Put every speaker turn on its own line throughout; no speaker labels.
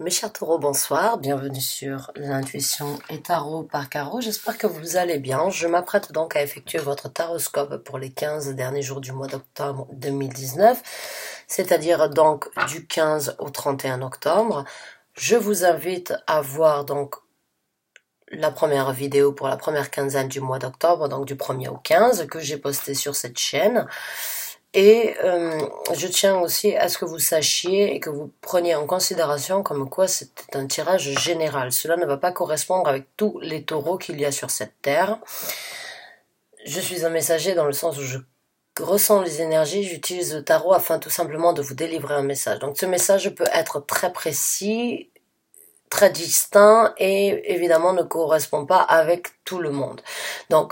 Mes chers taureaux, bonsoir, bienvenue sur l'intuition et tarot par Caro, j'espère que vous allez bien. Je m'apprête donc à effectuer votre taroscope pour les 15 derniers jours du mois d'octobre 2019, c'est-à-dire donc du 15 au 31 octobre. Je vous invite à voir donc la première vidéo pour la première quinzaine du mois d'octobre, donc du 1er au 15, que j'ai posté sur cette chaîne. Et je tiens aussi à ce que vous sachiez et que vous preniez en considération comme quoi c'est un tirage général. Cela ne va pas correspondre avec tous les taureaux qu'il y a sur cette terre. Je suis un messager dans le sens où je ressens les énergies, j'utilise le tarot afin tout simplement de vous délivrer un message. Donc ce message peut être très précis, très distinct et évidemment ne correspond pas avec tout le monde. Donc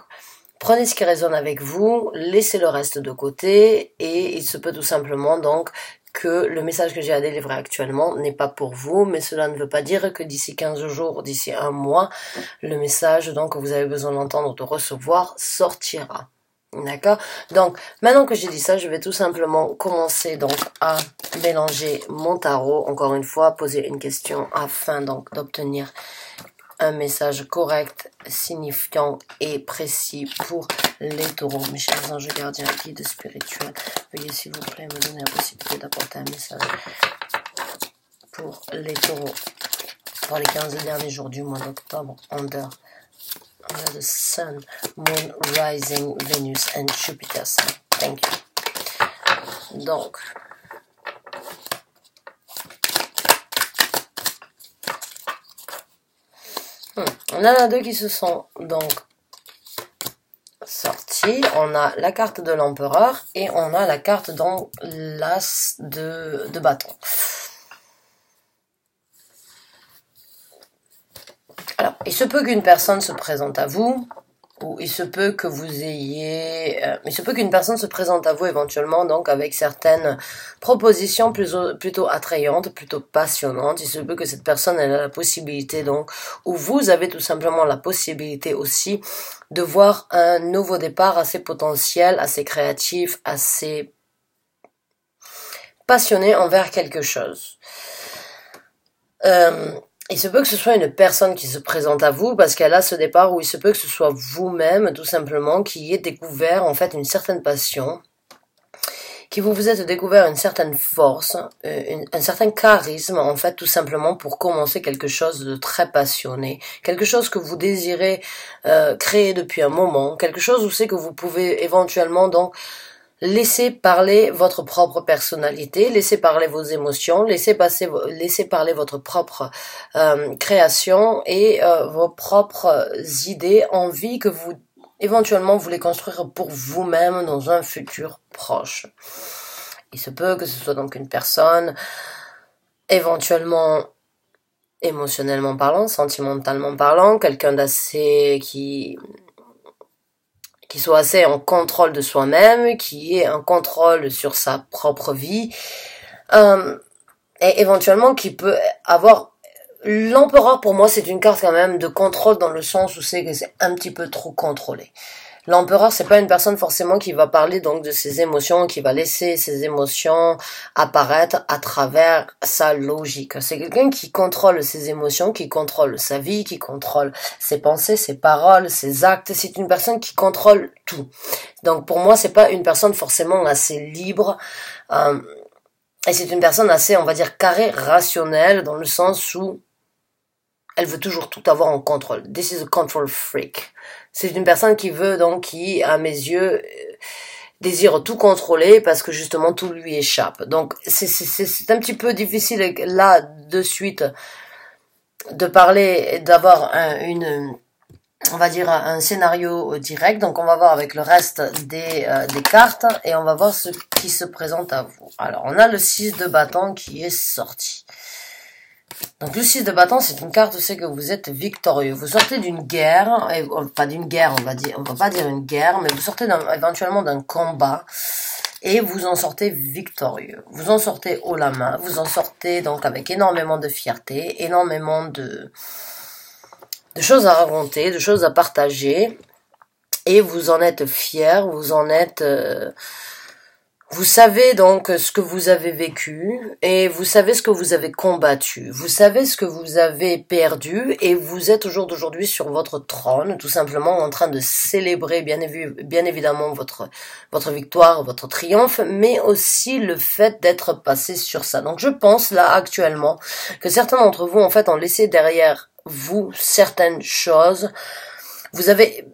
prenez ce qui résonne avec vous, laissez le reste de côté et il se peut tout simplement donc que le message que j'ai à délivrer actuellement n'est pas pour vous, mais cela ne veut pas dire que d'ici 15 jours, d'ici un mois, le message donc que vous avez besoin d'entendre, de recevoir, sortira. D'accord? Donc, maintenant que j'ai dit ça, je vais tout simplement commencer donc à mélanger mon tarot, encore une fois, poser une question afin donc d'obtenir un message correct, signifiant et précis pour les taureaux. Mes chers anges gardiens, guides spirituels, veuillez s'il vous plaît me donner la possibilité d'apporter un message pour les taureaux pour les 15 derniers jours du mois d'octobre, under the sun, moon, rising, Venus and Jupiter. Thank you. Donc, on en a deux qui se sont donc sortis. On a la carte de l'empereur et on a la carte dans l'as de bâton. Alors, il se peut qu'une personne se présente à vous, ou il se peut que vous ayez... il se peut qu'une personne se présente à vous éventuellement donc avec certaines propositions plutôt attrayantes, plutôt passionnantes. Il se peut que cette personne elle a la possibilité donc, ou vous avez tout simplement la possibilité aussi de voir un nouveau départ assez potentiel, assez créatif, assez passionné envers quelque chose. Il se peut que ce soit une personne qui se présente à vous parce qu'elle a ce départ, ou il se peut que ce soit vous-même tout simplement qui ait découvert en fait une certaine passion, qui vous êtes découvert une certaine force, un certain charisme en fait tout simplement pour commencer quelque chose de très passionné, quelque chose que vous désirez créer depuis un moment, quelque chose où c'est que vous pouvez éventuellement donc laissez parler votre propre personnalité, laissez parler vos émotions, laissez parler votre propre création et vos propres idées, envies que vous éventuellement voulez construire pour vous-même dans un futur proche. Il se peut que ce soit donc une personne éventuellement émotionnellement parlant, sentimentalement parlant, quelqu'un d'assez qui soit assez en contrôle de soi-même, qui ait un contrôle sur sa propre vie, et éventuellement qui peut avoir... L'empereur, pour moi, c'est une carte quand même de contrôle dans le sens où c'est que c'est un petit peu trop contrôlé. L'empereur, c'est pas une personne forcément qui va parler donc de ses émotions, qui va laisser ses émotions apparaître à travers sa logique. C'est quelqu'un qui contrôle ses émotions, qui contrôle sa vie, qui contrôle ses pensées, ses paroles, ses actes. C'est une personne qui contrôle tout. Donc pour moi, c'est pas une personne forcément assez libre. Et c'est une personne assez, on va dire, carrée, rationnelle, dans le sens où elle veut toujours tout avoir en contrôle. This is a control freak. C'est une personne qui veut donc, qui, à mes yeux, désire tout contrôler parce que justement tout lui échappe. Donc c'est un petit peu difficile là de suite de parler, d'avoir on va dire un scénario direct. Donc on va voir avec le reste des cartes et on va voir ce qui se présente à vous. Alors on a le 6 de bâton qui est sorti. Donc le 6 de bâton, c'est une carte, c'est que vous êtes victorieux. Vous sortez d'une guerre, pas d'une guerre, on va pas dire une guerre, mais vous sortez éventuellement d'un combat et vous en sortez victorieux. Vous en sortez haut la main, vous en sortez donc avec énormément de fierté, énormément de choses à raconter, de choses à partager, et vous en êtes fiers, vous en êtes... Vous savez donc ce que vous avez vécu et vous savez ce que vous avez combattu. Vous savez ce que vous avez perdu et vous êtes au jour d'aujourd'hui sur votre trône, tout simplement en train de célébrer bien évidemment votre victoire, votre triomphe, mais aussi le fait d'être passé sur ça. Donc je pense là actuellement que certains d'entre vous en fait ont laissé derrière vous certaines choses.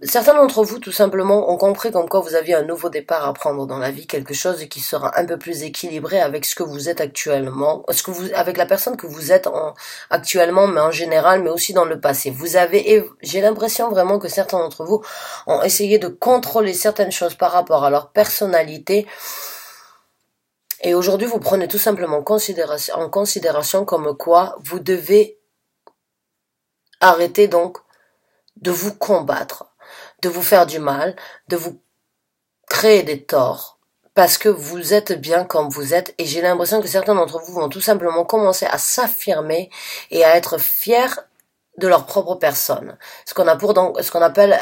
Certains d'entre vous, tout simplement, ont compris comme quoi vous aviez un nouveau départ à prendre dans la vie, quelque chose qui sera un peu plus équilibré avec ce que vous êtes actuellement, avec la personne que vous êtes actuellement, mais en général, mais aussi dans le passé. J'ai l'impression vraiment que certains d'entre vous ont essayé de contrôler certaines choses par rapport à leur personnalité. Et aujourd'hui, vous prenez tout simplement en considération comme quoi vous devez arrêter donc de vous combattre, de vous faire du mal, de vous créer des torts, parce que vous êtes bien comme vous êtes, et j'ai l'impression que certains d'entre vous vont tout simplement commencer à s'affirmer et à être fiers de leur propre personne. Ce qu'on appelle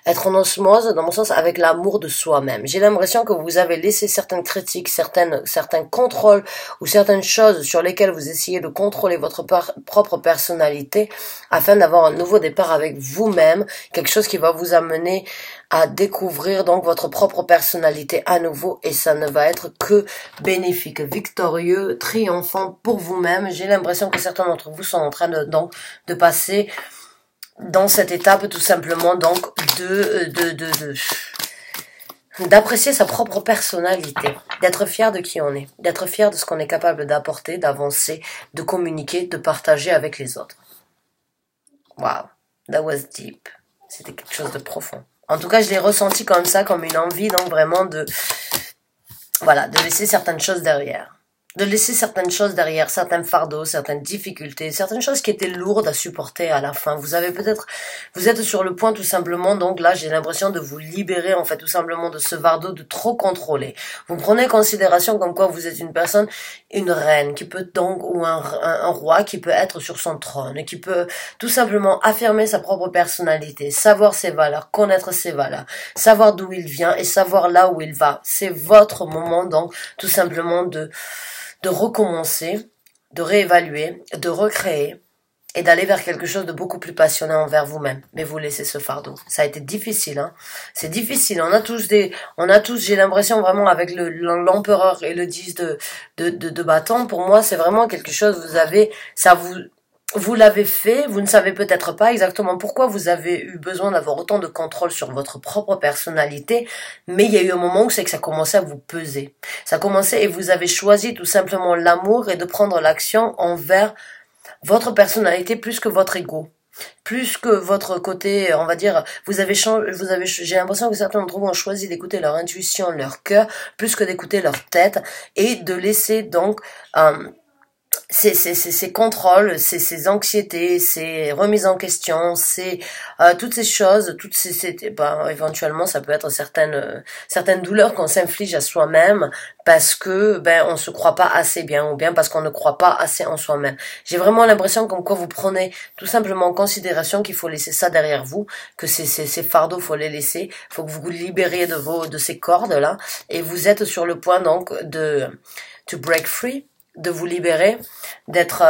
être en osmose, dans mon sens, avec l'amour de soi-même. J'ai l'impression que vous avez laissé certaines critiques, certains contrôles ou certaines choses sur lesquelles vous essayez de contrôler votre propre personnalité afin d'avoir un nouveau départ avec vous-même, quelque chose qui va vous amener à découvrir donc votre propre personnalité à nouveau, et ça ne va être que bénéfique, victorieux, triomphant pour vous-même. J'ai l'impression que certains d'entre vous sont en train de passer dans cette étape tout simplement donc d'apprécier sa propre personnalité, d'être fier de qui on est, d'être fier de ce qu'on est capable d'apporter, d'avancer, de communiquer, de partager avec les autres. Wow, that was deep. C'était quelque chose de profond. En tout cas, je l'ai ressenti comme ça, comme une envie, donc vraiment de laisser certaines choses derrière. De laisser certaines choses derrière, certains fardeaux, certaines difficultés, certaines choses qui étaient lourdes à supporter à la fin. Vous êtes sur le point tout simplement, donc là j'ai l'impression de vous libérer en fait tout simplement de ce fardeau de trop contrôler. Vous prenez en considération comme quoi vous êtes une reine qui peut donc, ou un roi qui peut être sur son trône, qui peut tout simplement affirmer sa propre personnalité, savoir ses valeurs, connaître ses valeurs, savoir d'où il vient et savoir là où il va. C'est votre moment donc tout simplement de recommencer, de réévaluer, de recréer et d'aller vers quelque chose de beaucoup plus passionné envers vous-même. Mais vous laissez ce fardeau. Ça a été difficile, hein. C'est difficile. On a tous, j'ai l'impression vraiment avec l'empereur et le 10 de bâton, pour moi, c'est vraiment quelque chose, vous l'avez fait, vous ne savez peut-être pas exactement pourquoi vous avez eu besoin d'avoir autant de contrôle sur votre propre personnalité, mais il y a eu un moment où c'est que ça commençait à vous peser. Ça commençait et vous avez choisi tout simplement l'amour et de prendre l'action envers votre personnalité plus que votre ego. Plus que votre côté, on va dire, j'ai l'impression que certains d'entre vous ont choisi d'écouter leur intuition, leur cœur, plus que d'écouter leur tête et de laisser donc, ces contrôles, ces anxiétés, ces remises en question, toutes ces choses, éventuellement ça peut être certaines douleurs qu'on s'inflige à soi-même parce que on se croit pas assez bien ou bien parce qu'on ne croit pas assez en soi-même. J'ai vraiment l'impression comme quoi vous prenez tout simplement en considération qu'il faut laisser ça derrière vous, que ces fardeaux faut les laisser, faut que vous vous libériez de ces cordes là et vous êtes sur le point donc to break free, de vous libérer, d'être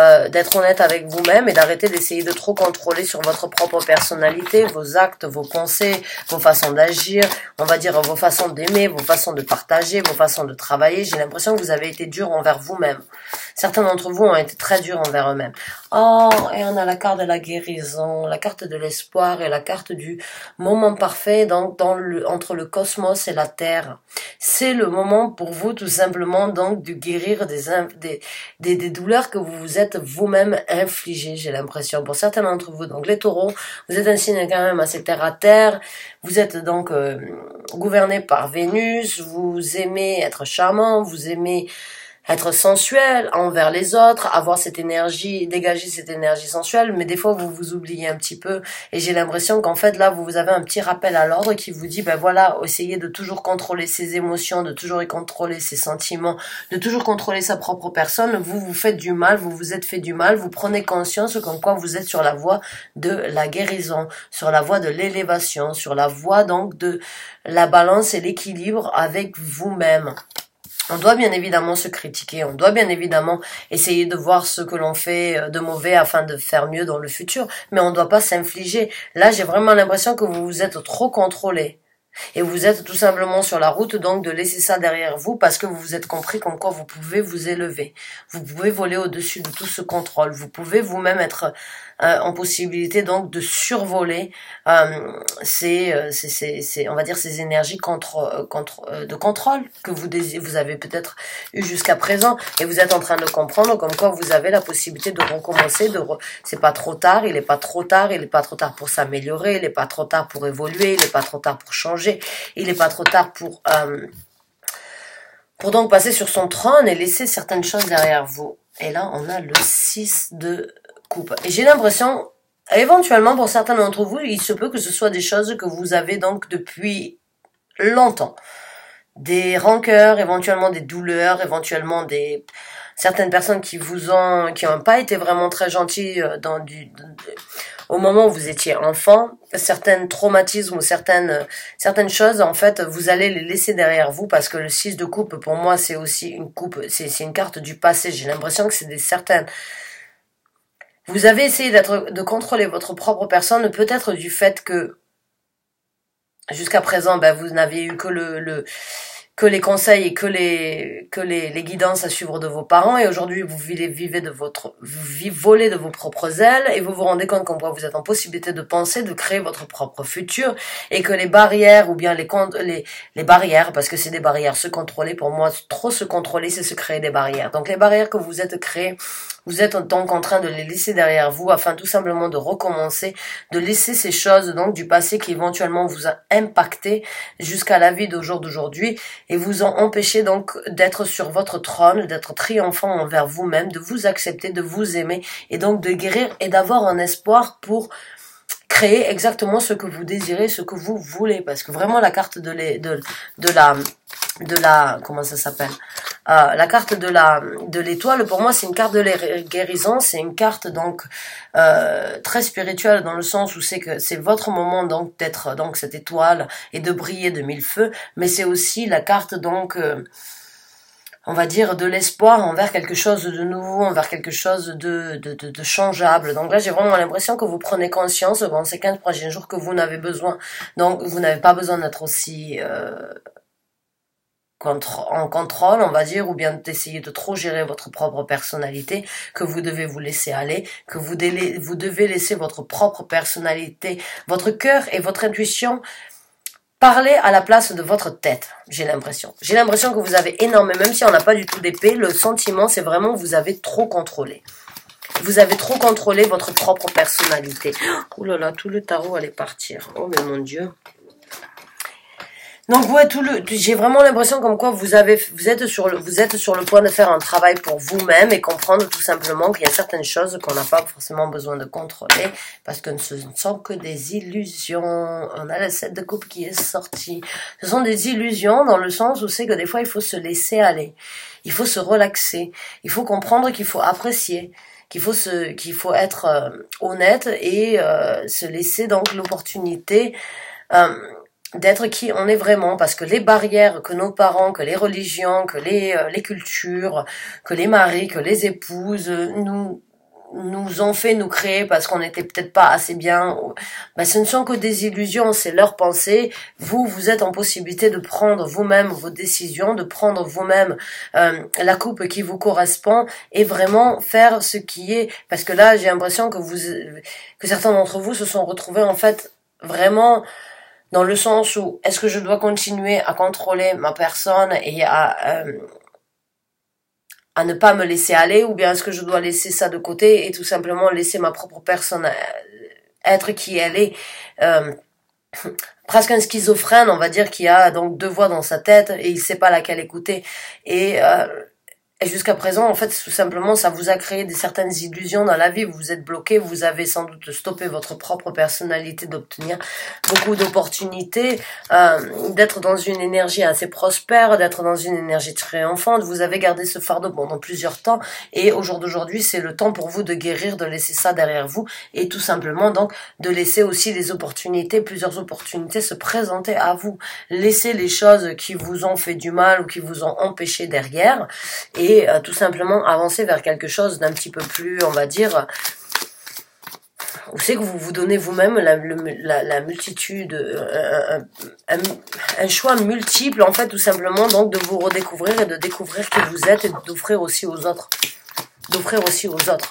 honnête avec vous-même et d'arrêter d'essayer de trop contrôler sur votre propre personnalité, vos actes, vos pensées, vos façons d'agir, on va dire vos façons d'aimer, vos façons de partager, vos façons de travailler. J'ai l'impression que vous avez été dur envers vous-même. Certains d'entre vous ont été très durs envers eux-mêmes. Oh, et on a la carte de la guérison, la carte de l'espoir et la carte du moment parfait donc entre le cosmos et la terre. C'est le moment pour vous tout simplement donc de guérir des douleurs que vous vous êtes vous-même infligées, j'ai l'impression. Pour certains d'entre vous, donc les taureaux, vous êtes un signe quand même assez terre à terre, vous êtes donc gouverné par Vénus, vous aimez être charmant, vous aimez être sensuel envers les autres, avoir cette énergie, dégager cette énergie sensuelle, mais des fois vous vous oubliez un petit peu et j'ai l'impression qu'en fait là vous avez un petit rappel à l'ordre qui vous dit essayez de toujours contrôler ses émotions, de toujours contrôler ses sentiments, de toujours contrôler sa propre personne, vous vous faites du mal, vous vous êtes fait du mal, vous prenez conscience comme quoi vous êtes sur la voie de la guérison, sur la voie de l'élévation, sur la voie donc de la balance et l'équilibre avec vous-même. On doit bien évidemment se critiquer, on doit bien évidemment essayer de voir ce que l'on fait de mauvais afin de faire mieux dans le futur, mais on ne doit pas s'infliger. Là, j'ai vraiment l'impression que vous vous êtes trop contrôlé. Et vous êtes tout simplement sur la route donc de laisser ça derrière vous parce que vous vous êtes compris comme quoi vous pouvez vous élever. Vous pouvez voler au-dessus de tout ce contrôle. Vous pouvez vous-même être en possibilité donc de survoler on va dire ces énergies de contrôle que vous avez peut-être eu jusqu'à présent et vous êtes en train de comprendre comme quoi vous avez la possibilité de recommencer. C'est pas trop tard, il est pas trop tard, il est pas trop tard pour s'améliorer, il est pas trop tard pour évoluer, il est pas trop tard pour changer, il est pas trop tard pour donc passer sur son trône et laisser certaines choses derrière vous. Et là, on a le 6 de coupe. Et j'ai l'impression, éventuellement, pour certains d'entre vous, il se peut que ce soit des choses que vous avez donc depuis longtemps. Des rancœurs, éventuellement des douleurs, éventuellement certaines personnes qui ont pas été vraiment très gentilles au moment où vous étiez enfant, certains traumatismes ou certaines choses, en fait, vous allez les laisser derrière vous parce que le 6 de coupe, pour moi, c'est aussi une coupe, c'est une carte du passé. J'ai l'impression que c'est vous avez essayé de contrôler votre propre personne, peut-être du fait que jusqu'à présent, vous n'aviez eu que les conseils et que les guidances à suivre de vos parents, et aujourd'hui vous volez de vos propres ailes et vous vous rendez compte qu'en quoi vous êtes en possibilité de penser, de créer votre propre futur, et que les barrières ou bien les barrières, parce que c'est des barrières, se contrôler, pour moi trop se contrôler c'est se créer des barrières. Donc les barrières que vous êtes créées, vous êtes donc en train de les laisser derrière vous afin tout simplement de recommencer, de laisser ces choses donc du passé qui éventuellement vous a impacté jusqu'à la vie d'aujourd'hui et vous en empêcher donc d'être sur votre trône, d'être triomphant envers vous-même, de vous accepter, de vous aimer et donc de guérir et d'avoir un espoir pour créer exactement ce que vous désirez, ce que vous voulez, parce que vraiment la carte de la comment ça s'appelle, la carte de l'étoile, pour moi c'est une carte de la guérison, c'est une carte donc très spirituelle dans le sens où c'est que c'est votre moment donc d'être donc cette étoile et de briller de mille feux, mais c'est aussi la carte donc on va dire de l'espoir envers quelque chose de nouveau, envers quelque chose de changeable. Donc là, j'ai vraiment l'impression que vous prenez conscience dans ces 15 prochains jours que vous n'avez besoin. Donc, vous n'avez pas besoin d'être aussi en contrôle, on va dire, ou bien d'essayer de trop gérer votre propre personnalité, que vous devez vous laisser aller, que vous devez laisser votre propre personnalité, votre cœur et votre intuition parler à la place de votre tête, j'ai l'impression. J'ai l'impression que vous avez énormément, même si on n'a pas du tout d'épée, le sentiment c'est vraiment que vous avez trop contrôlé. Vous avez trop contrôlé votre propre personnalité. Oh là là, tout le tarot allait partir. Oh mais mon Dieu. Donc ouais, j'ai vraiment l'impression comme quoi vous êtes sur le point de faire un travail pour vous-même et comprendre tout simplement qu'il y a certaines choses qu'on n'a pas forcément besoin de contrôler parce que ce ne sont que des illusions. On a le 7 de coupe qui est sorti. Ce sont des illusions dans le sens où c'est que des fois il faut se laisser aller. Il faut se relaxer. Il faut comprendre qu'il faut apprécier. Qu'il faut être honnête et se laisser donc l'opportunité d'être qui on est vraiment, parce que les barrières que nos parents, que les religions, que les cultures, que les maris, que les épouses nous ont fait nous créer parce qu'on n'était peut-être pas assez bien, ce ne sont que des illusions, c'est leur pensée. Vous êtes en possibilité de prendre vous-même vos décisions, de prendre vous-même la coupe qui vous correspond et vraiment faire ce qui est, parce que là j'ai l'impression que certains d'entre vous se sont retrouvés en fait vraiment dans le sens où est-ce que je dois continuer à contrôler ma personne et à ne pas me laisser aller, ou bien est-ce que je dois laisser ça de côté et tout simplement laisser ma propre personne être qui elle est, presque un schizophrène on va dire, qui a donc deux voix dans sa tête et il sait pas laquelle écouter, et Et jusqu'à présent, en fait, tout simplement, ça vous a créé certaines illusions dans la vie. Vous vous êtes bloqué, vous avez sans doute stoppé votre propre personnalité d'obtenir beaucoup d'opportunités, d'être dans une énergie assez prospère, d'être dans une énergie triomphante. Vous avez gardé ce fardeau pendant plusieurs temps et au jour d'aujourd'hui, c'est le temps pour vous de guérir, de laisser ça derrière vous et tout simplement donc de laisser aussi les opportunités, plusieurs opportunités se présenter à vous. Laissez les choses qui vous ont fait du mal ou qui vous ont empêché derrière et tout simplement avancer vers quelque chose d'un petit peu plus, on va dire, vous savez que vous vous donnez vous-même la multitude, un choix multiple, en fait, tout simplement, donc de vous redécouvrir et de découvrir qui vous êtes et d'offrir aussi aux autres. D'offrir aussi aux autres.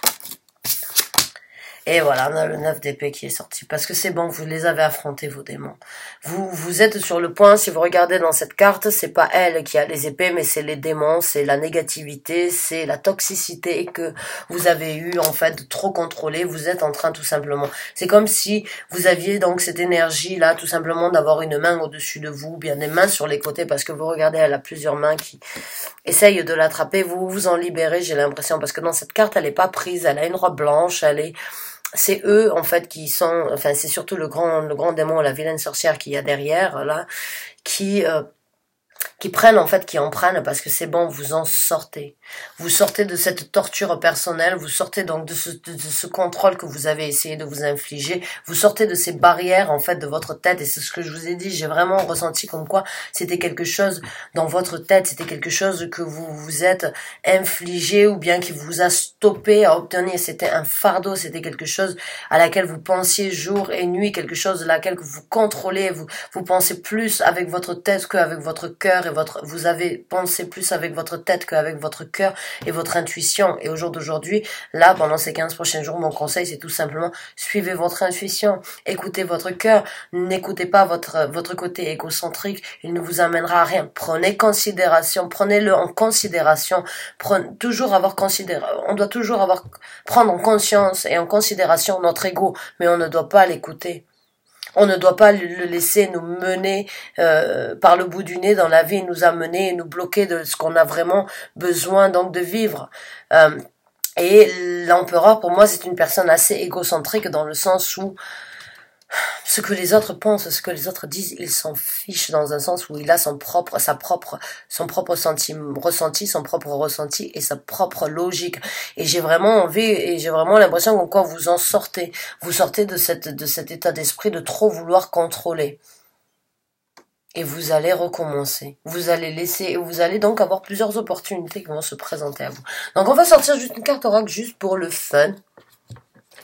Et voilà, on a le 9 d'épée qui est sorti. Parce que c'est bon, vous les avez affrontés, vos démons. Vous êtes sur le point, si vous regardez dans cette carte, c'est pas elle qui a les épées, mais c'est les démons, c'est la négativité, c'est la toxicité que vous avez eu, en fait, de trop contrôler. Vous êtes en train, tout simplement. C'est comme si vous aviez donc cette énergie-là, tout simplement, d'avoir une main au-dessus de vous, bien des mains sur les côtés, parce que vous regardez, elle a plusieurs mains qui essayent de l'attraper. Vous vous en libérez, j'ai l'impression, parce que dans cette carte, elle est pas prise, elle a une robe blanche, c'est eux en fait qui sont, enfin c'est surtout le grand démon, la vilaine sorcière qu'il y a derrière là, qui prennent en fait, qui en prennent parce que c'est bon, vous en sortez. Vous sortez de cette torture personnelle, vous sortez donc de ce contrôle que vous avez essayé de vous infliger, vous sortez de ces barrières en fait de votre tête et c'est ce que je vous ai dit, j'ai vraiment ressenti comme quoi c'était quelque chose dans votre tête, c'était quelque chose que vous vous êtes infligé ou bien qui vous a stoppé à obtenir, c'était un fardeau, c'était quelque chose à laquelle vous pensiez jour et nuit, quelque chose à laquelle vous contrôlez, vous pensez plus avec votre tête qu'avec votre cœur et vous avez pensé plus avec votre tête qu'avec votre cœur et votre intuition. Et au jour d'aujourd'hui, là, pendant ces 15 prochains jours, mon conseil, c'est tout simplement suivez votre intuition, écoutez votre cœur, n'écoutez pas votre côté égocentrique, il ne vous amènera à rien. Prenez-le en considération, on doit toujours prendre en conscience et en considération notre ego, mais on ne doit pas l'écouter. On ne doit pas le laisser nous mener par le bout du nez dans la vie, nous amener et nous bloquer de ce qu'on a vraiment besoin donc de vivre. Et l'empereur, pour moi, c'est une personne assez égocentrique dans le sens où ce que les autres pensent, ce que les autres disent, il s'en fiche dans un sens où il a son propre ressenti, son propre ressenti et sa propre logique. Et j'ai vraiment envie et j'ai vraiment l'impression qu'en quoi vous en sortez. Vous sortez de cet état d'esprit de trop vouloir contrôler. Et vous allez recommencer. Vous allez donc avoir plusieurs opportunités qui vont se présenter à vous. Donc on va sortir juste une carte oracle juste pour le fun.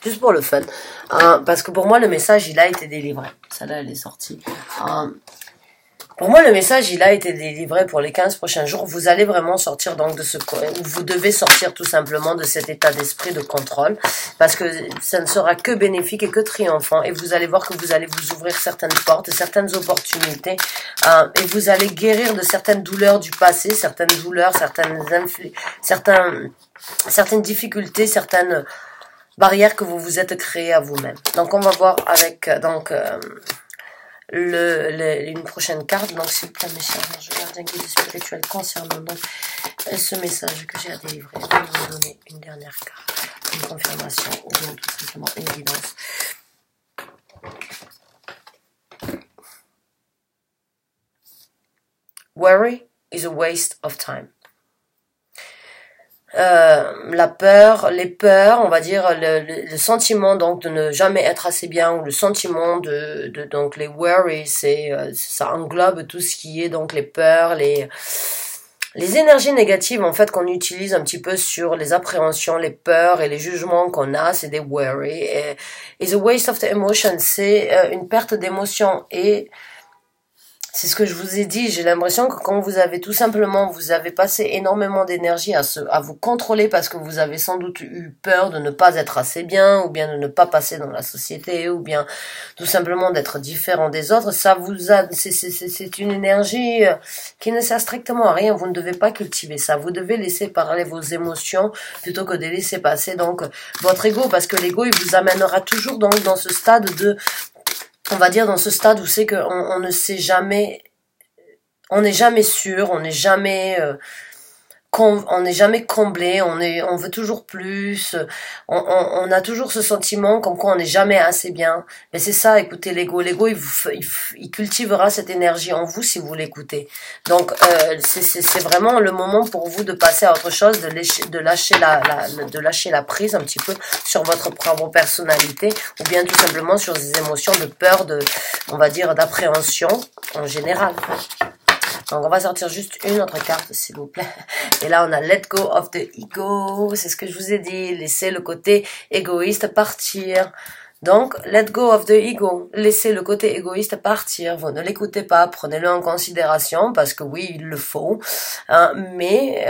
Juste pour le fun. Parce que pour moi, le message, il a été délivré. Celle-là, elle est sortie. Pour moi, le message, il a été délivré pour les 15 prochains jours. Vous allez vraiment sortir donc vous devez sortir tout simplement de cet état d'esprit de contrôle. Parce que ça ne sera que bénéfique et que triomphant. Et vous allez voir que vous allez vous ouvrir certaines portes, certaines opportunités. Et vous allez guérir de certaines douleurs du passé, certaines douleurs, certaines difficultés, certaines barrière que vous vous êtes créée à vous-même. Donc on va voir avec une prochaine carte. Donc s'il vous plaît mes chers anges, je garde un guide spirituel concernant donc ce message que j'ai à délivrer. Je vais vous donner une dernière carte, une confirmation ou bien tout simplement une guidance. Worry is a waste of time. La peur, les peurs, on va dire le sentiment donc de ne jamais être assez bien ou le sentiment de donc les worries, ça englobe tout ce qui est donc les peurs, les énergies négatives en fait qu'on utilise un petit peu sur les appréhensions, les peurs et les jugements qu'on a, c'est des worry et is a waste of the emotion, c'est une perte d'émotion et c'est ce que je vous ai dit, j'ai l'impression que quand vous avez passé énormément d'énergie à vous contrôler parce que vous avez sans doute eu peur de ne pas être assez bien, ou bien de ne pas passer dans la société, ou bien tout simplement d'être différent des autres, c'est une énergie qui ne sert strictement à rien, vous ne devez pas cultiver ça, vous devez laisser parler vos émotions plutôt que de laisser passer donc votre ego, parce que l'ego il vous amènera toujours donc dans ce stade on va dire dans ce stade où c'est qu'on ne sait jamais, on n'est jamais sûr, on n'est jamais on n'est jamais comblé, on veut toujours plus, on a toujours ce sentiment comme quoi on n'est jamais assez bien. Mais c'est ça, écoutez l'ego. L'ego, il cultivera cette énergie en vous si vous l'écoutez. Donc, c'est vraiment le moment pour vous de passer à autre chose, de lâcher la prise un petit peu sur votre propre personnalité, ou bien tout simplement sur des émotions de peur, on va dire, d'appréhension en général. Donc, on va sortir juste une autre carte, s'il vous plaît. Et là, on a Let go of the ego. C'est ce que je vous ai dit. Laissez le côté égoïste partir. Donc, let go of the ego. Laissez le côté égoïste partir. Vous ne l'écoutez pas. Prenez-le en considération parce que oui, il le faut. Mais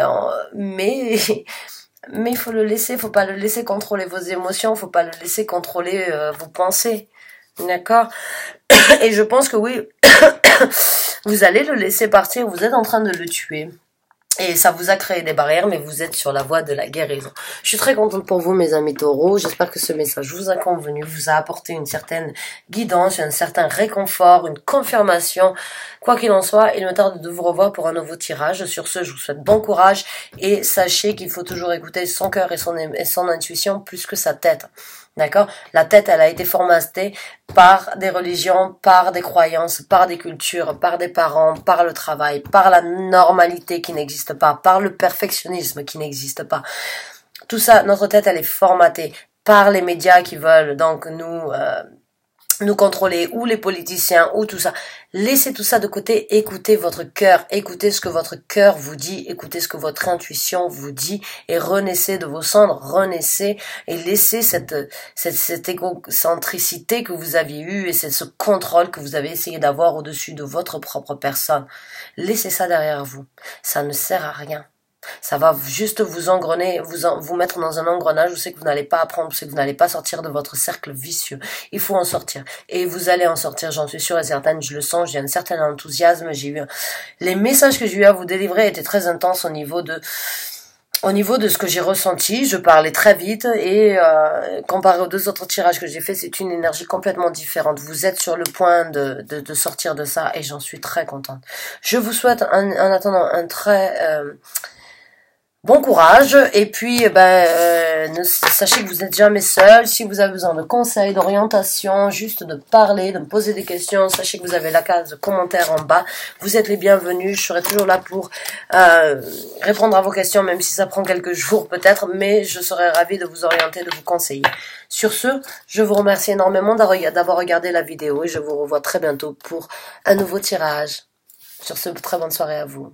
il faut le laisser. Faut pas le laisser contrôler vos émotions. Faut pas le laisser contrôler vos pensées. D'accord? Et je pense que oui, vous allez le laisser partir, vous êtes en train de le tuer. Et ça vous a créé des barrières, mais vous êtes sur la voie de la guérison. Je suis très contente pour vous, mes amis taureaux. J'espère que ce message vous a convenu, vous a apporté une certaine guidance, un certain réconfort, une confirmation. Quoi qu'il en soit, il me tarde de vous revoir pour un nouveau tirage. Sur ce, je vous souhaite bon courage et sachez qu'il faut toujours écouter son cœur et son intuition plus que sa tête. D'accord? La tête, elle a été formatée par des religions, par des croyances, par des cultures, par des parents, par le travail, par la normalité qui n'existe pas, par le perfectionnisme qui n'existe pas. Tout ça, notre tête, elle est formatée par les médias qui veulent donc nous contrôler, ou les politiciens, ou tout ça. Laissez tout ça de côté, écoutez votre cœur, écoutez ce que votre cœur vous dit, écoutez ce que votre intuition vous dit, et renaissez de vos cendres, renaissez, et laissez cette égocentricité que vous aviez eue, et ce contrôle que vous avez essayé d'avoir au-dessus de votre propre personne. Laissez ça derrière vous. Ça ne sert à rien. Ça va juste vous engrener, vous mettre dans un engrenage où c'est que vous n'allez pas apprendre, où c'est que vous n'allez pas sortir de votre cercle vicieux. Il faut en sortir. Et vous allez en sortir, j'en suis sûre et certaine, je le sens, j'ai un certain enthousiasme, les messages que j'ai eu à vous délivrer étaient très intenses au niveau de ce que j'ai ressenti. Je parlais très vite et comparé aux deux autres tirages que j'ai fait, c'est une énergie complètement différente. Vous êtes sur le point de sortir de ça et j'en suis très contente. Je vous souhaite en attendant un très bon courage et puis sachez que vous n'êtes jamais seul. Si vous avez besoin de conseils, d'orientation, juste de parler, de me poser des questions, sachez que vous avez la case de commentaires en bas. Vous êtes les bienvenus. Je serai toujours là pour répondre à vos questions, même si ça prend quelques jours peut-être, mais je serai ravie de vous orienter, de vous conseiller. Sur ce, je vous remercie énormément d'avoir regardé la vidéo et je vous revois très bientôt pour un nouveau tirage. Sur ce, très bonne soirée à vous.